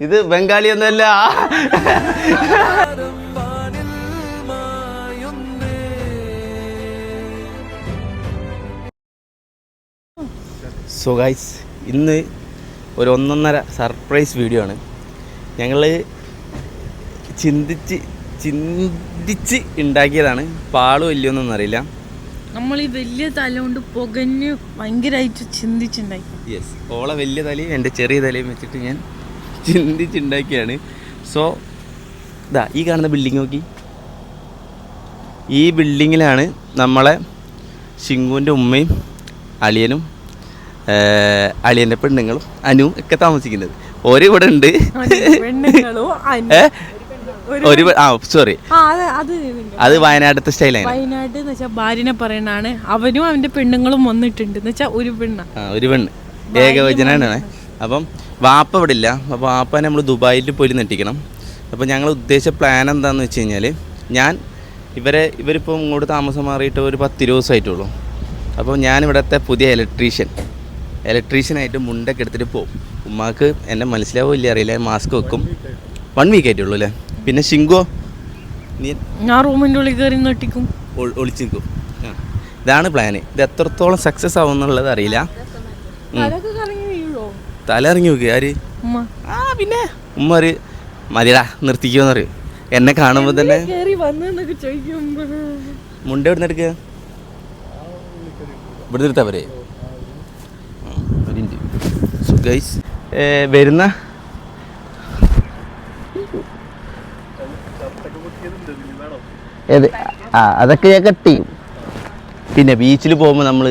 ഇത് ബംഗാളി ഒന്നുമല്ല. So guys, ഇന്ന് ഒരു 1.5 സർപ്രൈസ് വീഡിയോ ആണ്. ഞങ്ങൾ ചിന്തിച്ച് ഉണ്ടാക്കിയതാണ്. പാളും ഇല്ലയൊന്നും അറിയില്ല. നമ്മൾ ഈ വലിയ തല കൊണ്ട് പുകഞ്ഞ് ഭയങ്കരമായിട്ട് ചിന്തിച്ചുണ്ടാക്കി. യെസ്, ഓളെ വലിയ തലയും എൻ്റെ ചെറിയ തലയും വെച്ചിട്ട് ഞാൻ ചിന്തിച്ചുണ്ടാക്കിയാണ്. സോ ഇതാ ഈ കാണുന്ന ബിൽഡിങ് നോക്കി. ഈ ബിൽഡിങ്ങിലാണ് നമ്മളെ ശിങ്കുവിൻ്റെ ഉമ്മയും അളിയനും അളിയൻ്റെ പെണ്ണുങ്ങളും അനു ഒക്കെ താമസിക്കുന്നത്. ഇവിടെ ഉണ്ട് സോറി, അത് വയനാട്ടിലത്തെ സ്റ്റൈലാണ്. വയനാട് എന്ന് വെച്ചാൽ ഭാര്യനെ പറയണാണ്. അവനും അവന്റെ പെണ്ണുങ്ങളും വന്നിട്ടുണ്ട് എന്ന് വെച്ചാൽ ഒരു പെണ്ണ് ഏകവചനാണ്. അപ്പം വാപ്പ ഇവിടെ ഇല്ല. അപ്പോൾ വാപ്പനെ നമ്മൾ ദുബായിൽ പോയി നെട്ടിക്കണം. അപ്പോൾ ഞങ്ങൾ ഉദ്ദേശിച്ച പ്ലാൻ എന്താണെന്ന് വെച്ച് കഴിഞ്ഞാൽ, ഇവരിപ്പോൾ ഇങ്ങോട്ട് താമസം മാറിയിട്ട് ഒരു 10 ദിവസമായിട്ടുള്ളൂ. അപ്പോൾ ഞാനിവിടുത്തെ പുതിയ ഇലക്ട്രീഷ്യനായിട്ട് മുണ്ടൊക്കെ എടുത്തിട്ട് പോകും. ഉമ്മാക്ക് എന്നെ മനസ്സിലാവില്ല അറിയില്ല, മാസ്ക് വെക്കും. 1 വീക്ക് ആയിട്ടുള്ളൂ അല്ലേ. പിന്നെ ശിങ്കോ ഞാൻ റൂമിൻ്റെ ഉള്ളിൽ കയറി നെട്ടിക്കും, ഒളിച്ചു നിൽക്കും. ഇതാണ് പ്ലാന്. ഇത് എത്രത്തോളം സക്സസ് ആവും എന്നുള്ളത് അറിയില്ല. തല ഇറങ്ങി നോക്കി ആര്? പിന്നെ ഉമ്മ ഒരു മതിടാ നിർത്തിക്കുമെന്ന് പറയും. എന്നെ കാണുമ്പോൾ തന്നെ മുണ്ട എവിടെ നിന്ന് എടുക്കുക? ഇവിടെ നിർത്താ പറയേ. സോ ഗൈസ്, വരുന്ന അതൊക്കെ ഞാൻ കട്ട് ചെയ്യും. പിന്നെ ബീച്ചിൽ പോകുമ്പോൾ നമ്മൾ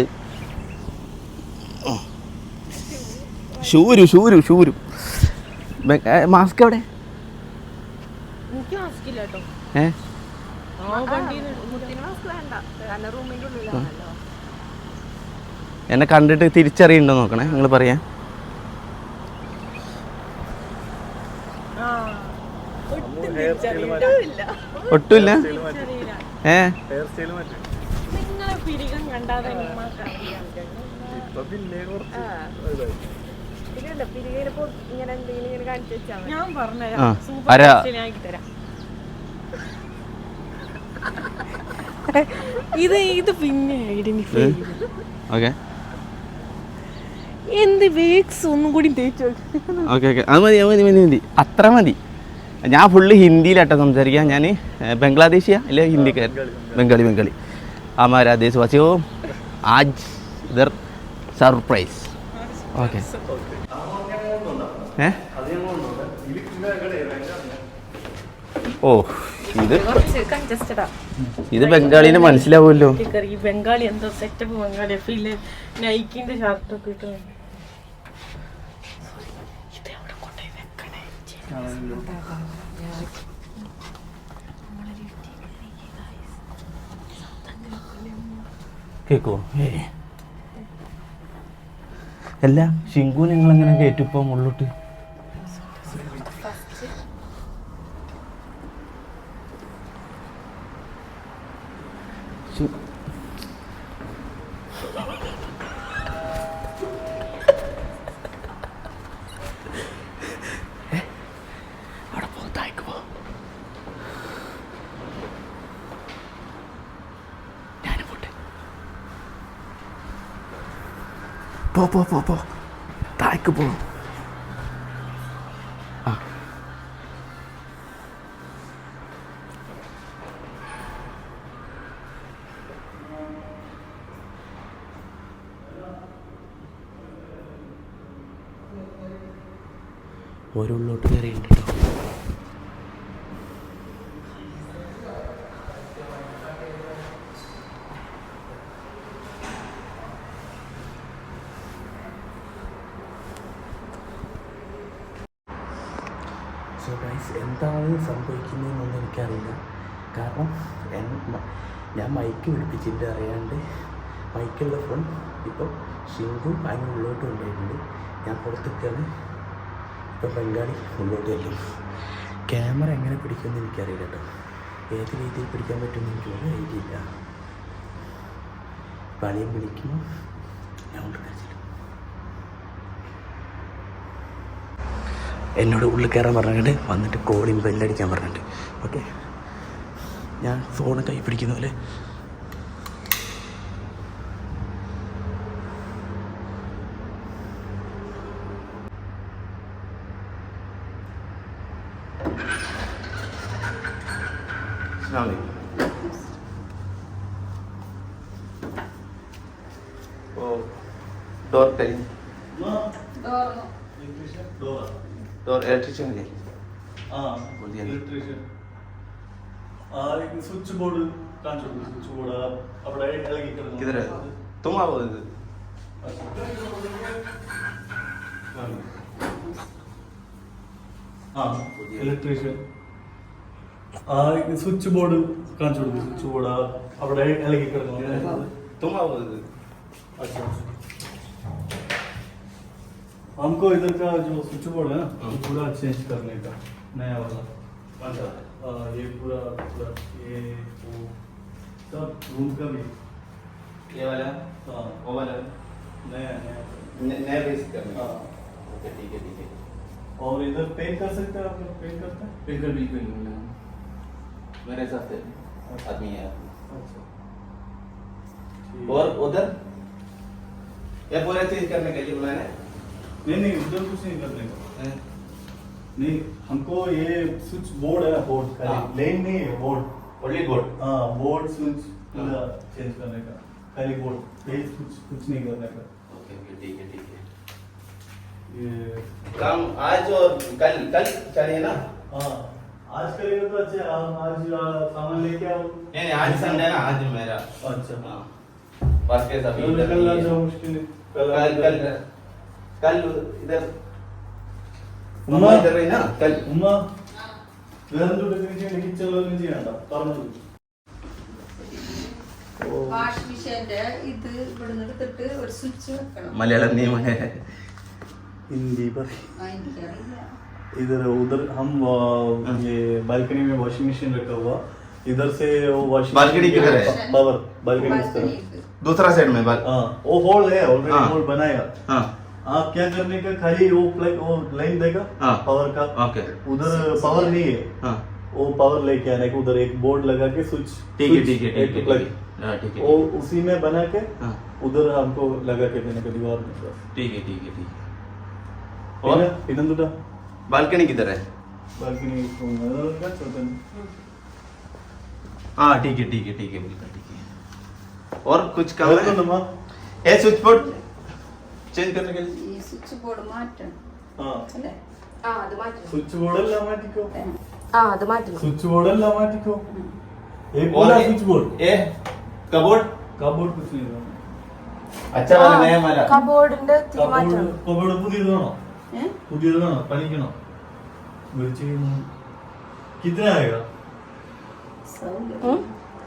ഷൂരും മാസ്ക് എവിടെ? എന്നെ കണ്ടിട്ട് തിരിച്ചറിയണ്ടോ നോക്കണേ, നിങ്ങൾ പറയാൻ. ഒട്ടുമില്ല. ഇത് പിന്നെ ഐഡന്റിഫൈ എന്ത് വേക്സ് ഒന്നും കൂടി തേച്ചു. അത് മതി, അത്ര മതി. ഞാൻ ഫുള്ള് ഹിന്ദിയിലാട്ടോ സംസാരിക്കാം. ഞാൻ ബംഗ്ലാദേശിയാ അല്ലെ ഹിന്ദിക്കാരൻ? ബംഗാളി. हमारा देशवासियों आज इधर सरप्राइज. ഓക്കെ, ഓ ഇത് ബംഗാളിനെ മനസ്സിലാവുമല്ലോ. ബംഗാളി എന്തോ സെറ്റപ്പ് ബംഗാളി നൈക്കിന്റെ ഷർട്ടൊക്കെ ഇട്ട്. കേക്കോ? അല്ല ശിങ്കു, നിങ്ങളെങ്ങനെ കയറ്റിപ്പോ മുള്ളോട്ട്? പോ താഴേക്ക് പോ. ഓരോള്ളോട്ട് കയറിയുണ്ട് കേട്ടോ. സോ ഗൈസ്, എന്താണ് സംഭവിക്കുന്നതെന്നൊന്നും എനിക്കറിയില്ല. കാരണം ഞാൻ മൈക്ക് പിടിപ്പിച്ചിട്ട് അറിയാണ്ട് മൈക്കുള്ള ഫോൺ ഇപ്പം ശിങ്കു അതിന് ഉള്ളോട്ട് കൊണ്ടുപോയിട്ടുണ്ട്. ഞാൻ പുറത്തേക്കാണ്. ഇപ്പം ബംഗാളി ഉള്ളോട്ട് വരും. ക്യാമറ എങ്ങനെ പിടിക്കുമെന്ന് എനിക്കറിയില്ല കേട്ടോ. ഏത് രീതിയിൽ പിടിക്കാൻ പറ്റുമെന്ന് എനിക്കൊരു ഐഡിയ ഇല്ല. പണിയും പിടിക്കുമ്പോൾ ഞാൻ കൊണ്ട് കഴിച്ചില്ല. എന്നോട് ഉള്ളിൽ കയറാൻ പറഞ്ഞിട്ട് വന്നിട്ട് കോളിംഗ് ബെല്ലടിക്കാൻ പറഞ്ഞിട്ട്. ഓക്കെ, ഞാൻ ഫോണ് കൈ പിടിക്കുന്ന പോലെ डोर कहीं डोर इलेक्ट्रिशियन है इलेक्ट्रिशियन लेकिन स्विच बोर्ड कहाँ छोड़ स्विच बोर्ड अब डायरेक्ट अलग ही कर किधर है तुम आओ इधर हाँ इलेक्ट्रिशियन लेकिन स्विच बोर्ड कहाँ छोड़ स्विच बोर्ड अब डायरेक्ट अलग ही कर तुम आओ इधर अच्छा हमको इधर का जो स्विच बोर्ड है ना पूरा चेंज करने का नया वाला ये पूरा ये सब रूम का भी ये वाला हाँ वो वाला नया नया नया बेस करना हाँ ओके ठीक है और इधर पेंट कर सकते हैं आप लोग पेंट करते हैं बिल्कुल बिल्कुल मेरे साथ आदमी है अच्छा और उधर ये पूरा चेंज करने के लिए बुलाया है नहीं उधर कुछ नहीं करने का नहीं हमको ये स्विच बोर्ड है बोर्ड का हाँ। लेन नहीं है बोर्ड ओनली बोर्ड हाँ बोर्ड स्विच पूरा चेंज करने का खाली बोर्ड पेज कुछ नहीं करने का ओके ठीक है ये काम आज और कल चाहिए ना हाँ आज करेगा तो अच्छा आज सामान लेके आओ नहीं आज संडे ना आज मेरा अच्छा हाँ बस के सभी कल इधर कल आ ही है। जाओ मुश्किल है कल इधर ഉമ്മ इधर रही ना कल ഉമ്മ വേറെന്തോ ടെക്നീഷ്യൻ കിച്ചണിലൊന്നും ചെയ്യണ്ട പറഞ്ഞു വാഷ് മെഷീന്റെ ഇത് ഇവിടുന്ന് എടുത്തിട്ട് ഒരു സ്വിച്ച് വെക്കണം मलयालम नहीं है हिंदी पर എനിക്കറിയില്ല इधर उधर हम ये बालकनी में वॉशिंग मशीन रखा हुआ इधर से वो वॉशिंग बालकनी किधर है? पावर बालकनी इस तरफ दूसरा साइड में हाँ वो होल है ऑलरेडी हाँ। होल बनाएगा हाँ आप क्या करने का खाली वो प्लग वो लाइन देगा हाँ। पावर का ओके उधर पावर नहीं है हाँ वो पावर लेके आने का उधर एक बोर्ड लगा के स्विच ठीक है ठीक है एक ठीक प्लग है हाँ ठीक है वो उसी में बना के हाँ उधर हमको लगा के देने का दीवार में बस ठीक है ठीक है ठीक है और इधर बालकनी किधर है बालकनी हाँ ठीक है बिल्कुल ठीक है और कुछ काम है ये स्विच बोर्ड चेंज करने के लिए ഈ സ്വിച്ച് ബോർഡ് മാറ്റണം हाँ അല്ലേ ആ അത് മാറ്റണം स्विच बोर्ड ला माटिको ആ അത് മാറ്റണം स्विच बोर्ड ला माटिको एक और पूरा स्विच बोर्ड ये कबोर्ड कबोर्ड कुछ नहीं होगा अच्छा वाला नया वाला കബോർഡിന്റെ തീ മാറ്റണം कबोर्ड പുതിയത് വേണോ ഏ? പുതിയത് വേണോ പണിക്കണോ വിളിച്ചു कितना आएगा സൗകര്യം.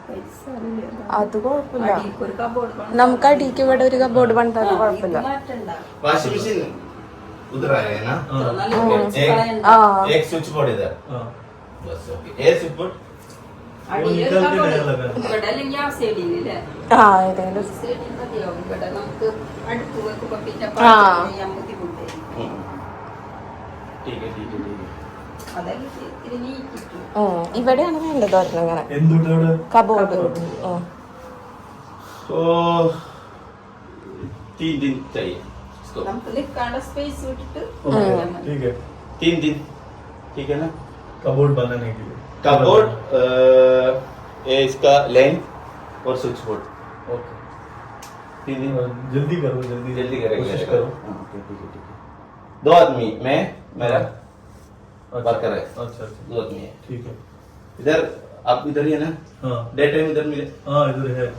പൈസ അറിയില്ല. അത് കുഴപ്പമില്ല അടിക്ക് ഒരു കബോർഡ് വേണം. നമുക്ക് അടിക്ക് ഇവിടെ ഒരു കബോർഡ് പണിതാലും ആ, കുഴപ്പമില്ല ഇത് മാറ്റണ്ട. वॉशिंग मशीन उधर आएगा ना ഇത്ര നല്ല കുറച്ച് കളയണ്ട. ആ एक स्विच बोर्ड इधर हाँ बस ओके ये स्विच बोर्ड അടിയിൽ ഒരു നിക്കാൽ കബോർഡ്. കിട്ടാൻ ലगा. ഇവിടെ അല്ലെങ്കിൽ ആ സൈഡിലല്ലേ ആ ഏതെങ്കിലും സൈഡിൽ മതിയാവും ഇവിടെ നമുക്ക് അടുപ്പ് വെക്കുമ്പോ പിന്നെ ആ. പാചകം ചെയ്യാൻ ബുദ്ധിമുട്ടായിരിക്കും ठीक है അതെല്ലാം ഇത്തിരി നീക്കിട്ടു ഇവിടെയാണ് വേണ്ടത് ഒരെണ്ണം ഇങ്ങനെ എന്തുണ്ട് അവിടെ കബോർഡ് तो 3 दिन चाहिए इसको നമുക്ക് നിൽക്കാനുള്ള സ്പേസ് വിട്ടിട്ട് ओके, ചെയ്യാൻ മതി. ठीक है 3 दिन ठीक है ना कबोर्ड बनाने के लिए कबोर्ड ये इसका लेंथ और स्विच बोर्ड ओके 3 दिन जल्दी करो जल्दी जल्दी करेंगे कोशिश करो हाँ, ठीक है 2 आदमी मैं मेरा वर्कर है अच्छा अच्छा 2 आदमी है ठीक है इधर आप इधर ही है ना हाँ डे टाइम इधर मिले हाँ इधर है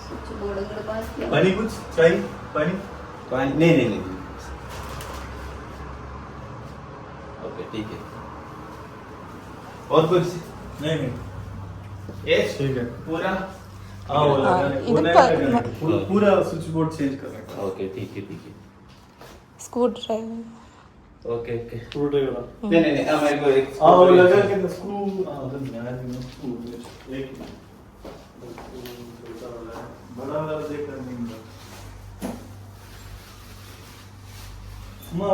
സ്വിച്ച് ബോർഡുകൾ ബാക്കി पानी कुछ चाहिए पानी नहीं ओके ठीक है और कुछ नहीं नहीं ये ठीक है पूरा हाँ वो हाँ, लगाने वो इधर नया पर- लगाने का। पूरा स्विच बोर्ड चेंज करने का ओके ठीक है screw driver okay screw driver नहीं मेरे को एक हाँ वो लगा के स्क्रू हाँ उधर नया स्क्रू एक बड़ा वाला देख कर नहीं मिला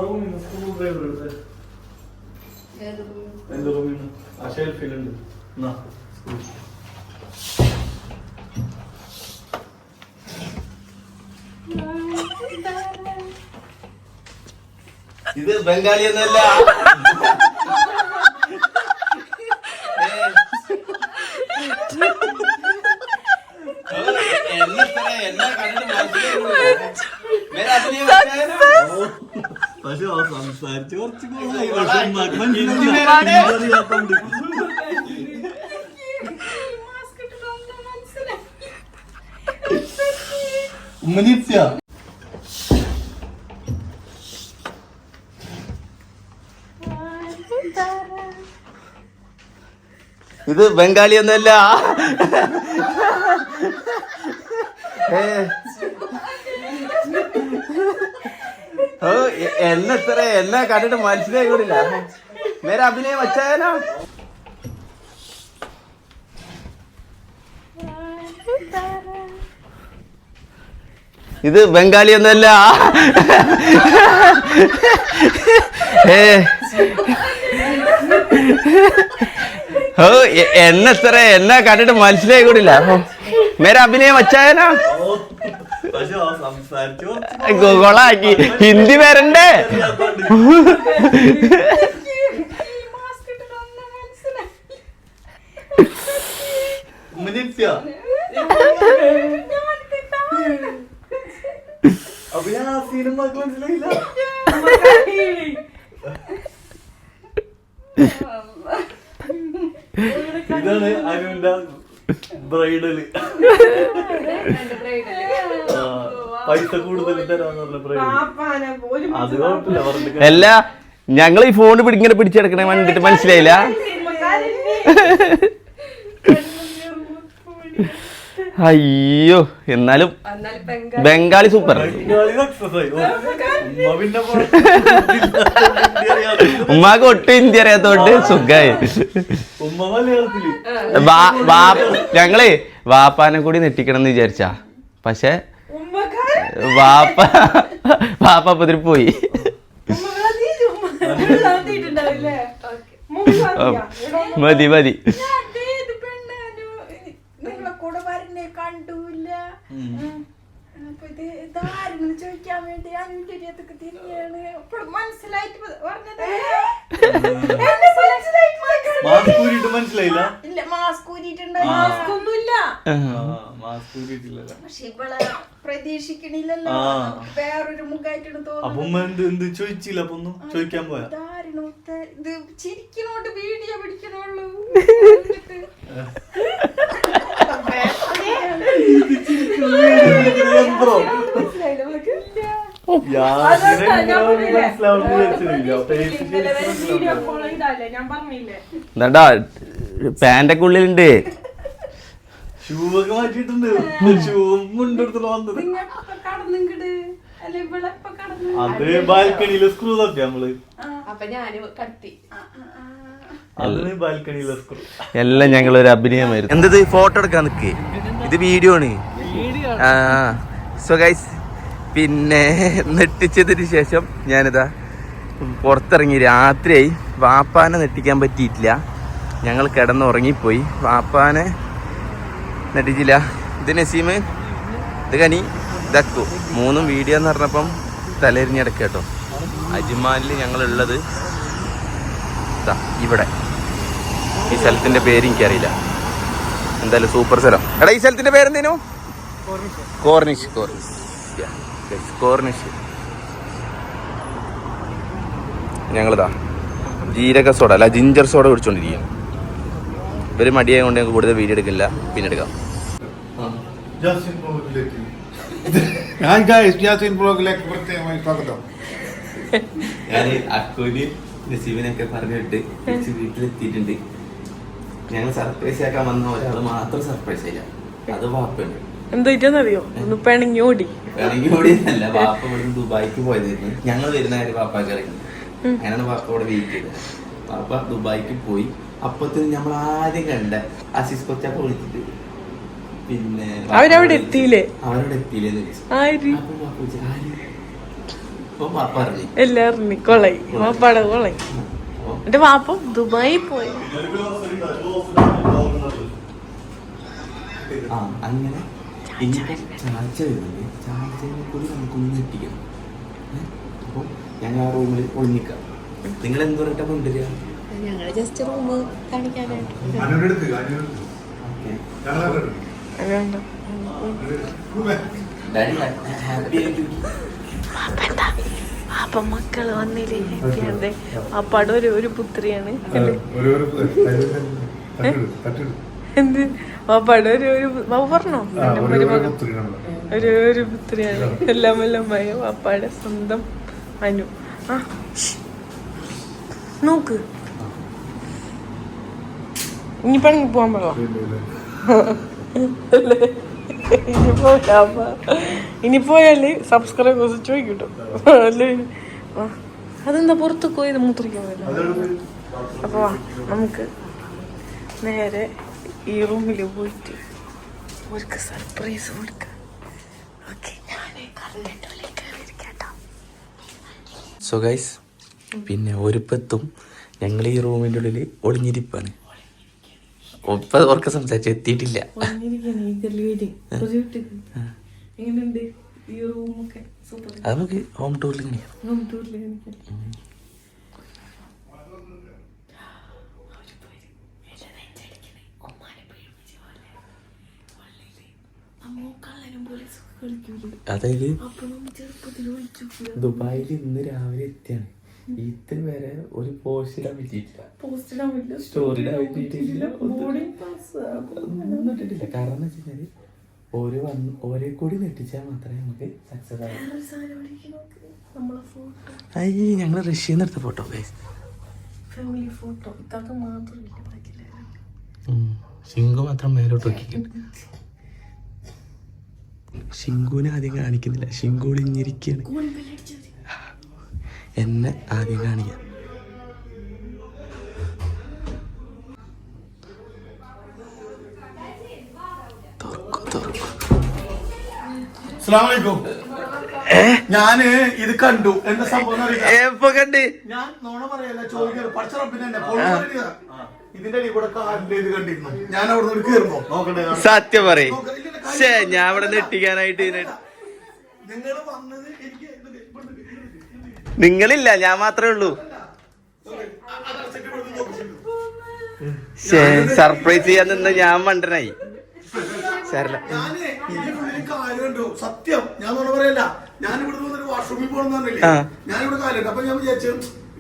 റൂമിൽ സ്ക്രൂ ഡ്രൈവർ എടുത്തേ. എന്റെ റൂമിൽ നിന്ന് ആ ഷെൽഫിലുണ്ട്. എന്നാ സ്ക്രൂ. ഇത് ബംഗാളി ഒന്നല്ല. പക്ഷെ സംസാരിച്ച് കുറച്ച് ഉമ്മനിത്യ. ഇത് ബംഗാളി ഒന്നല്ല. എന്നെ കണ്ടിട്ട് മനസ്സിലായി കൂടില്ല. നേരെ അഭിനയം വച്ചായാലോ. ഇത് ബംഗാളി ഒന്നല്ല. എന്നെ കണ്ടിട്ട് മനസ്സിലായി കൂടില്ല. നേരെ അഭിനയം വച്ചായാലോ. ഗോളാക്കി ഹിന്ദി വരണ്ടേ. മനസ്സിലായില്ല. ഇതാണ് അനുവിന്റെ ബ്രൈഡല്. പൈസ കൂടുതൽ തരാന്ന് പറഞ്ഞ ബ്രൈഡ്. അത് കുഴപ്പമില്ല പറഞ്ഞിട്ട്. അല്ല, ഞങ്ങൾ ഈ ഫോൺ ഇങ്ങനെ പിടിച്ചെടുക്കണേ കണ്ടിട്ട് മനസ്സിലായില്ല. അയ്യോ, എന്നാലും ബംഗാളി സൂപ്പർ. ഉമ്മാക്ക് ഒട്ടും ഹിന്ദി അറിയാത്തോണ്ട് സുഖായി. ഞങ്ങള് വാപ്പാനെ കൂടി നെട്ടിക്കണം എന്ന് വിചാരിച്ചാ. പക്ഷെ വാപ്പ അപ്പത്തിന് പോയി. മതി മതി. കണ്ടൂല്ല. അപ്പൊ ഇത് ഇതാരെങ്കിലും ചോദിക്കാൻ വേണ്ടി അനുവിന്റെയൊക്കെ തിരിയാണ്. മനസ്സിലായിട്ട് മനസ്സിലായില്ല. ഇല്ല, മാസ്ക് ഊരിട്ടുണ്ടായി. മാസ്ക് ഒന്നുമില്ല. പക്ഷെ ഇവളെ പ്രതീക്ഷിക്കണില്ലല്ലോ. വേറൊരു മുഖായിട്ടാണ് തോന്നുന്നത്. എന്ത് ചോദിച്ചില്ല. അപ്പൊ ഒന്നും ചോദിക്കാൻ പോയാ. ഇത് ചിരിക്കണോണ്ട് വീഡിയോ പിടിക്കണുള്ളൂ. എന്താ പാന്റൊക്കെ ഉള്ളിലുണ്ട്. ഷൂ ഒക്കെ മാറ്റിയിട്ടുണ്ട്. ഷൂ മുണ്ടെടുത്ത് വന്നത്. അത് ബാൽക്കണിയിലെ സ്ക്രൂ തട്ടി നമ്മള്. അപ്പൊ ഞാന് കത്തി. അതിന് ബാൽക്കണിയിലെ സ്ക്രൂ. എല്ലാം ഞങ്ങളൊരു അഭിനയമായിരുന്നു. എന്തത് ഫോട്ടോ എടുക്കാൻ നിൽക്കേ. ഇത് വീഡിയോ ആണ്. സോ ഗൈസ്, പിന്നെ നെട്ടിച്ചതിന് ശേഷം ഞാനിതാ പുറത്തിറങ്ങി. രാത്രിയായി. വാപ്പാനെ നെട്ടിക്കാൻ പറ്റിയിട്ടില്ല. ഞങ്ങൾ കിടന്നുറങ്ങിപ്പോയി. വാപ്പാനെ നെട്ടിച്ചില്ല. ഇത് നസീം, ഇത് കനി, ഇതക്കു. മൂന്നും വീഡിയോ എന്ന് പറഞ്ഞപ്പം തലരിഞ്ഞിടക്ക് കേട്ടോ. അജ്മാനിൽ ഞങ്ങളുള്ളത് ഇതാ ഇവിടെ. ഈ സ്ഥലത്തിൻ്റെ പേര് എനിക്കറിയില്ല. എന്തായാലും സൂപ്പർ സ്ഥലം. എടാ, ഈ സ്ഥലത്തിൻ്റെ പേരെന്തേനു? കോർണിഷ്. കോർണിഷ്. ഞങ്ങളിതാ ജീരക സോഡ അല്ല ജിഞ്ചർ സോഡ കുടിച്ചോണ്ടിരിക്കുകയാണ്. ഇവര് മടിയായ കൊണ്ട് ഞങ്ങൾക്ക് കൂടുതൽ വീഡിയോ എടുക്കില്ല. പിന്നെ എടുക്കാം. ഞാൻ അക്കോന് നസീബിനൊക്കെ പറഞ്ഞിട്ട് തിരിച്ച് വീട്ടിലെത്തിയിട്ടുണ്ട്. ഞങ്ങൾ സർപ്രൈസ് ആക്കാൻ വന്ന ഒരാൾ മാത്രം സർപ്രൈസ് ആയില്ല. അത് വാപ്പയുണ്ട്. എന്താറിയോ, ഒന്ന് പിണങ്ങി ഓടി. പിണങ്ങി ഓടിയതല്ല, വാപ്പ ഇവിടുന്ന് ദുബായിക്ക് പോയതായിരുന്നു. ഞങ്ങൾ വരുന്ന കാര്യം വാപ്പാക്ക് അറിയുന്നത്. അങ്ങനെയാണ് വാപ്പ ഇവിടെ വെയിറ്റ് ചെയ്തത്. വാപ്പ ദുബായിക്ക് പോയി. അപ്പത്തിന് നമ്മൾ ആദ്യം കണ്ട ആസിസ് കൊച്ചൊക്കെ വിളിച്ചിട്ട് പിന്നെ അവരവിടെ എത്തിയില്ലേ? അവരവിടെ എത്തിയില്ലേ? അപ്പൊ വാപ്പ അറിഞ്ഞു. എല്ലാരും കൊളായി വാപ്പാടെ കൊളായി. എന്റെ വാപ്പ ദുബായി പോയി. ആ അങ്ങനെ ഇനിയിപ്പം ചാച്ച വരുന്നുണ്ട്. ചാച്ചനെ കൂടി നമുക്കൊന്ന് ഞെട്ടിക്കണം. അപ്പോൾ ഞങ്ങൾ ആ റൂമിൽ ഒളിഞ്ഞിക്കാം. നിങ്ങൾ എന്ത് പറഞ്ഞിട്ടാ കൊണ്ടുവരിക? ഞങ്ങള് ജസ്റ്റ് റൂം കാണിക്കാനായിട്ട്. ഡാഡി ഹാപ്പി ആയിട്ട് അപ്പൊ മക്കള് വന്നില്ലേ? അപ്പാടെ ഒരു പുത്രിയാണ്. എന്ത് വാപ്പാടെ വാപ്പ പറഞ്ഞോ? ഒരു പുത്രിയാണ്. എല്ലാം വാപ്പാടെ സ്വന്തം അനു. ആ നോക്ക് ഇനിയിപ്പണി പോവാൻ പാടില്ല. ഇനി പോയാല് സബ്സ്ക്രൈബേഴ്സ് ചോദിക്കട്ടോ. അല്ലേ അതെന്താ പുറത്ത് പോയത് മൂത്രിക്കാൻ പറ്റില്ല. അപ്പൊ വാ നമുക്ക് നേരെ ഈ റൂമിൽ പോയിട്ട് ഒരു സർപ്രൈസ് കൊടുക്കാം. ഓക്കെ സോ ഗൈസ്, പിന്നെ ഒരുപ്പത്തും ഞങ്ങൾ ഈ റൂമിൻ്റെ ഉള്ളിൽ ഒളിഞ്ഞിരിപ്പാണ്. ഒപ്പം ഓർക്ക സംസാരിച്ച് എത്തിയിട്ടില്ല. എങ്ങനെയുണ്ട് ഈ റൂമൊക്കെ? സൂപ്പർ. അത് നമുക്ക് ഹോം ടൂറിൽ കാണിക്കാം. അതായത് ദുബായിൽ ഇന്ന് രാവിലെ എത്തിയാണ്. ഇത് വരെ ഒരു പോസ്റ്റ് ഇടാൻ പറ്റിയിട്ടില്ല, സ്റ്റോറി ഇടാൻ പറ്റിയിട്ടില്ല, ഒന്നും ഇട്ടിട്ടില്ല. കാരണം എന്ന് വെച്ച് കഴിഞ്ഞാൽ ഓരോ കൂടി നെട്ടിച്ചാൽ മാത്രമേ നമുക്ക് സക്സസ് ആയി. ഞങ്ങൾ റഷ്യന്ന് എടുത്ത ഫോട്ടോ ഫാമിലി ഫോട്ടോ ഷിങ്കു മാത്രം മേലോട്ട് നോക്കിയിട്ടുണ്ട്. ഷിങ്കുവിനെ ആദ്യം കാണിക്കുന്നില്ല, ഷിങ്കു ഒളിഞ്ഞിരിക്കുകയാണ്. എന്നെ ആദ്യം കാണിക്കാം. ഞാന് ഇത് കണ്ടു. എന്താ സംഭവം എപ്പോ കണ്ട്? ഞാൻ നോണ പറയല്ല, ചോദിക്കരുത്. പഠിച്ച റബ്ബിനെ ഇതിന്റെ അടി കൂടെ കാലിന്റെ ഇത് കണ്ടിരുന്നു. ഞാൻ അവിടെ നിന്ന് കയറുമ്പോ നോക്കണ്ടേ? സത്യം പറയും. ഞാൻ ഇവിടെ നെട്ടിക്കാനായിട്ട് നിങ്ങൾ വന്നത് എനിക്ക് നിങ്ങളില്ല, ഞാൻ മാത്രമേ ഉള്ളൂ. സർപ്രൈസ് ചെയ്യാൻ നിന്ന് ഞാൻ മണ്ടനായി. കാര്യമുണ്ടോ? സത്യം ഞാൻ നോണ പറയല്ല. ഞാൻ ഇവിടെ വന്നിട്ട് വാഷ്റൂമിൽ പോകണമെന്ന് പറഞ്ഞില്ലേ, ഞാനിവിടെ കാലുണ്ട്. അപ്പൊ ഞാൻ വിചാരിച്ചു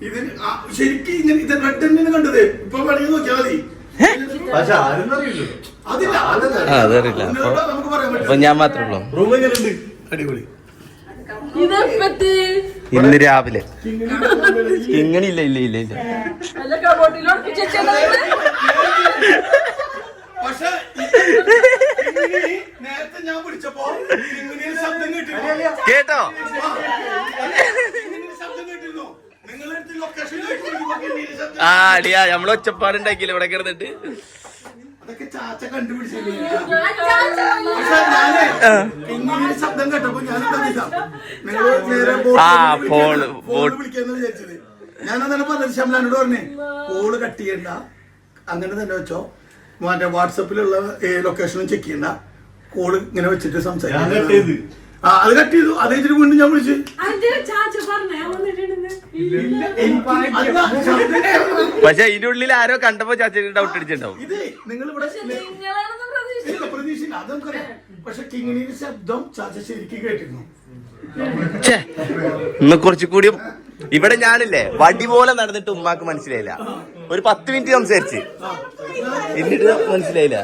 ഇതിന് ശരിക്കും ഇങ്ങനെ ഇത് റെഡ് തന്നെയാണ് കണ്ടത്. ഇപ്പൊ വേണമെങ്കിൽ നോക്കിയാൽ മതി. അതറിയില്ല. അപ്പൊ ഞാൻ മാത്രമേ ഉള്ളൂ. റൂം എങ്ങനെയുണ്ട്? അടിപൊളി. ഇന്ന് രാവിലെ ഇങ്ങനെയില്ല. പക്ഷെ നേരത്തെ ഞാൻ വിളിച്ചപ്പോ ശബ്ദം കേട്ടോ? ശബ്ദം കേട്ടിരുന്നു. നിങ്ങളെടുത്ത് ലൊക്കേഷൻ ആ അടിയാ, നമ്മള് ഒച്ചപ്പാടുണ്ടാക്കിയില്ല ഇവിടെ കിടന്നിട്ട്. അതൊക്കെ ചാച്ച കണ്ടുപിടിച്ചില്ലേ? പക്ഷെ ഞാനേ ഇങ്ങനെ ശബ്ദം കേട്ടപ്പോ ഞാൻ നിങ്ങള് നേരെ ഫോണ് വിളിക്കാന്ന് വിചാരിച്ചത്. ഞാനതന്നെ പറഞ്ഞത് ഷംലാനോട് പറഞ്ഞേ, കോള് കട്ട് ചെയ്യണ്ട, അങ്ങനെ തന്നെ വെച്ചോ. മറ്റേ വാട്സപ്പിലുള്ള ലൊക്കേഷനും ചെക്ക് ചെയ്യണ്ട, കോള് ഇങ്ങനെ വെച്ചിട്ട് സംസാരിക്കും. അത് കട്ട് ചെയ്തു. അത് കഴിഞ്ഞിട്ട് വീണ്ടും ഞാൻ വിളിച്ചു. പക്ഷെ അതിന്റെ ഉള്ളിൽ ആരോ കണ്ടപ്പോ ചാച്ചന് ഡൗട്ട് അടിച്ചിട്ടുണ്ടാവും. ഇത് നിങ്ങൾ ഇവിടെ പ്രതീക്ഷയില്ല, അത് നമുക്കറിയാം. പക്ഷെ കിങ്ങിണിയുടെ ശബ്ദം ചാച്ച ശരിക്കും കേട്ടിരുന്നു. ഇന്ന് കുറച്ചുകൂടി ഇവിടെ ഞാനില്ലേ വടി പോലെ നടന്നിട്ട് ഉമ്മാക്ക് മനസ്സിലായില്ല. ഒരു 10 മിനിറ്റ് സംസാരിച്ച് എന്നിട്ട് മനസ്സിലായില്ല.